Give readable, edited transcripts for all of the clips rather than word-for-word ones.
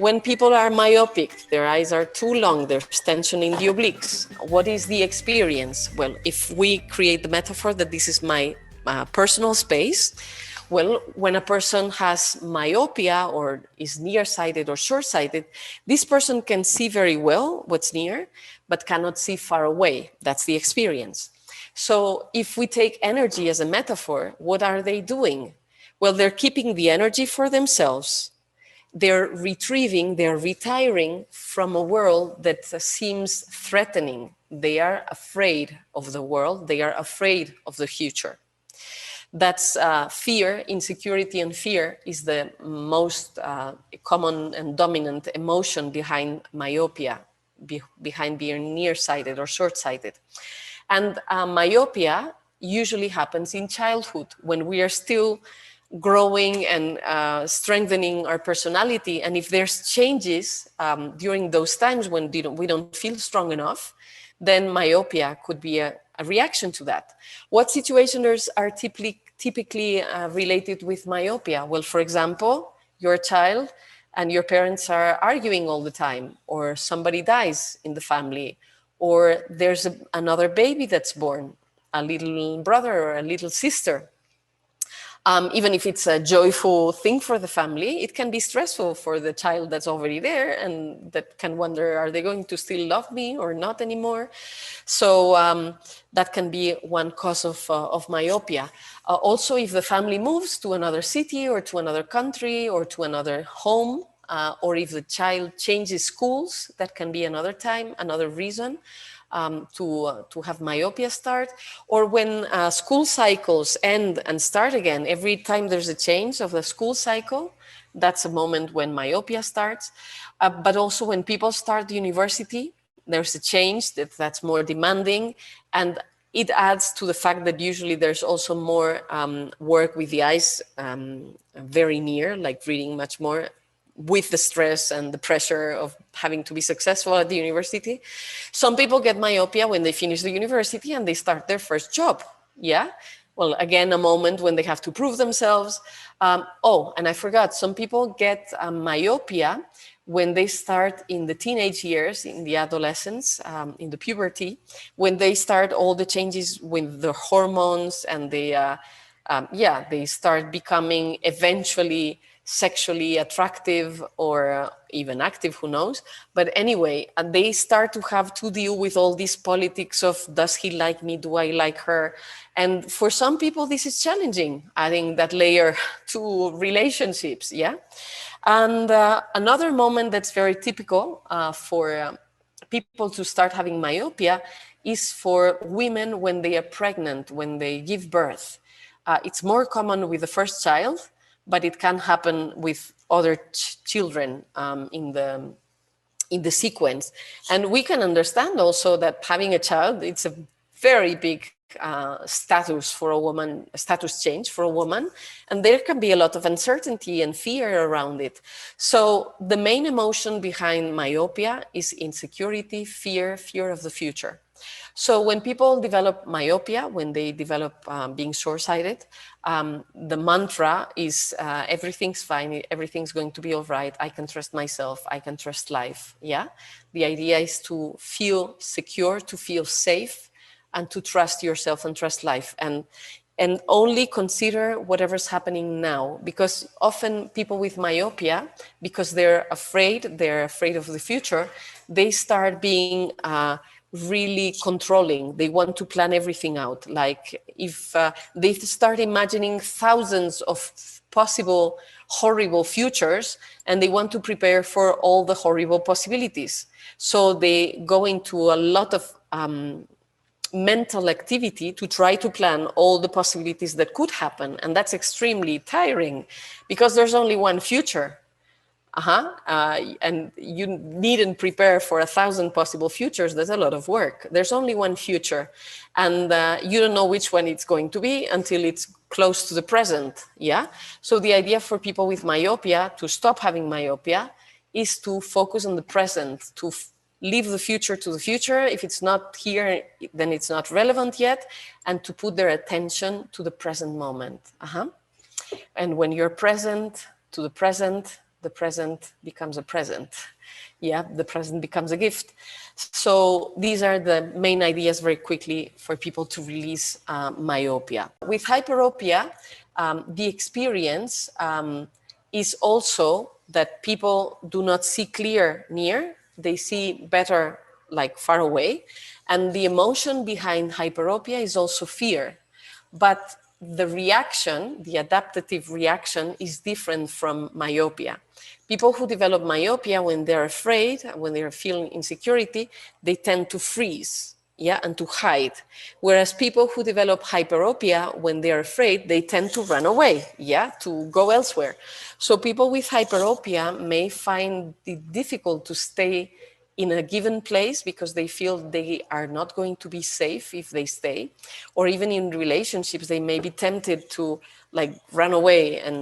When people are myopic, their eyes are too long, there's tension in the obliques. What is the experience? Well, if we create the metaphor that this is my personal space, well, when a person has myopia or is nearsighted or short-sighted, this person can see very well what's near, but cannot see far away. That's the experience. So if we take energy as a metaphor, what are they doing? Well, they're keeping the energy for themselves. They're retrieving, they're retiring from a world that seems threatening. They are afraid of the world. They are afraid of the future. That's fear, insecurity and fear is the most common and dominant emotion behind myopia, behind being nearsighted or short-sighted. And myopia usually happens in childhood when we are still growing and strengthening our personality. And if there's changes during those times when we don't feel strong enough, then myopia could be a reaction to that. What situations are typically related with myopia? Well, for example, you're a child and your parents are arguing all the time, or somebody dies in the family, or there's another baby that's born, a little brother or a little sister. Even if it's a joyful thing for the family, it can be stressful for the child that's already there and that can wonder, are they going to still love me or not anymore? So that can be one cause of myopia. Also, if the family moves to another city or to another country or to another home, or if the child changes schools, that can be another time, another reason. To have myopia start, or when school cycles end and start again. Every time there's a change of the school cycle, that's a moment when myopia starts. But also when people start university, there's a change that's more demanding, and it adds to the fact that usually there's also more work with the eyes very near, like reading much more, with the stress and the pressure of having to be successful at the university. Some people get myopia when they finish the university and they start their first job. Yeah. Well, again, a moment when they have to prove themselves. Oh, and I forgot, some people get myopia when they start in the teenage years, in the adolescence, in the puberty, when they start all the changes with the hormones and they start becoming eventually sexually attractive or even active, who knows. But anyway, they start to have to deal with all these politics of, does he like me, do I like her? And for some people, this is challenging, adding that layer to relationships, yeah? And another moment that's very typical for people to start having myopia is for women when they are pregnant, when they give birth. It's more common with the first child, but it can happen with other children in the sequence. And we can understand also that having a child, it's a very big status for a woman, a status change for a woman, and there can be a lot of uncertainty and fear around it. So the main emotion behind myopia is insecurity, fear of the future. So when people develop myopia, when they develop being short-sighted, the mantra is everything's fine, everything's going to be all right, I can trust myself, I can trust life, yeah? The idea is to feel secure, to feel safe, and to trust yourself and trust life, and only consider whatever's happening now, because often people with myopia, because they're afraid of the future, they start being really controlling. They want to plan everything out. Like if they start imagining thousands of possible horrible futures and they want to prepare for all the horrible possibilities. So they go into a lot of mental activity to try to plan all the possibilities that could happen. And that's extremely tiring because there's only one future. And you needn't prepare for 1,000 possible futures. That's a lot of work. There's only one future, and you don't know which one it's going to be until it's close to the present. Yeah. So the idea for people with myopia to stop having myopia is to focus on the present, to leave the future to the future. If it's not here, then it's not relevant yet, and to put their attention to the present moment. And when you're present to the present, the present becomes a present. Yeah, the present becomes a gift. So these are the main ideas very quickly for people to release myopia. With hyperopia, the experience is also that people do not see clear near, they see better like far away. And the emotion behind hyperopia is also fear. But the reaction, the adaptive reaction, is different from myopia. People who develop myopia, when they're afraid, when they're feeling insecurity, they tend to freeze, yeah, and to hide. Whereas people who develop hyperopia, when they're afraid, they tend to run away, yeah, to go elsewhere. So people with hyperopia may find it difficult to stay in a given place because they feel they are not going to be safe if they stay, or even in relationships they may be tempted to like run away and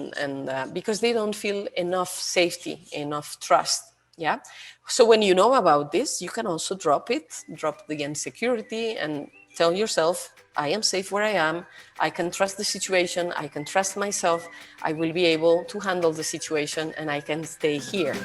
because they don't feel enough safety, enough trust. Yeah, so when you know about this, you can also drop the insecurity and tell yourself, I am safe where I am, I can trust the situation, I can trust myself, I will be able to handle the situation, and I can stay here.